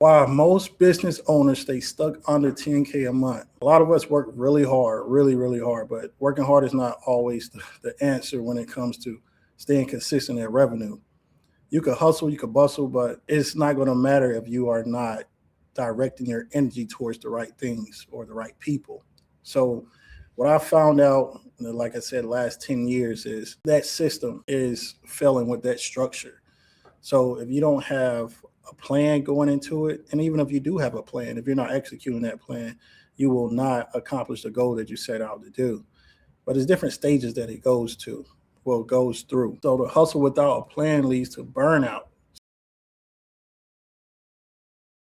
While most business owners stay stuck under 10K a month, a lot of us work really hard, really, really hard, but working hard is not always the answer when it comes to staying consistent at revenue. You could hustle, you could bustle, but it's not going to matter if you are not directing your energy towards the right things or the right people. So, what I found out, like I said, last 10 years is that system is failing with that structure. So, if you don't have a plan going into it, and even if you do have a plan, if you're not executing that plan, you will not accomplish the goal that you set out to do. But there's different stages that it goes through. So the hustle without a plan leads to burnout.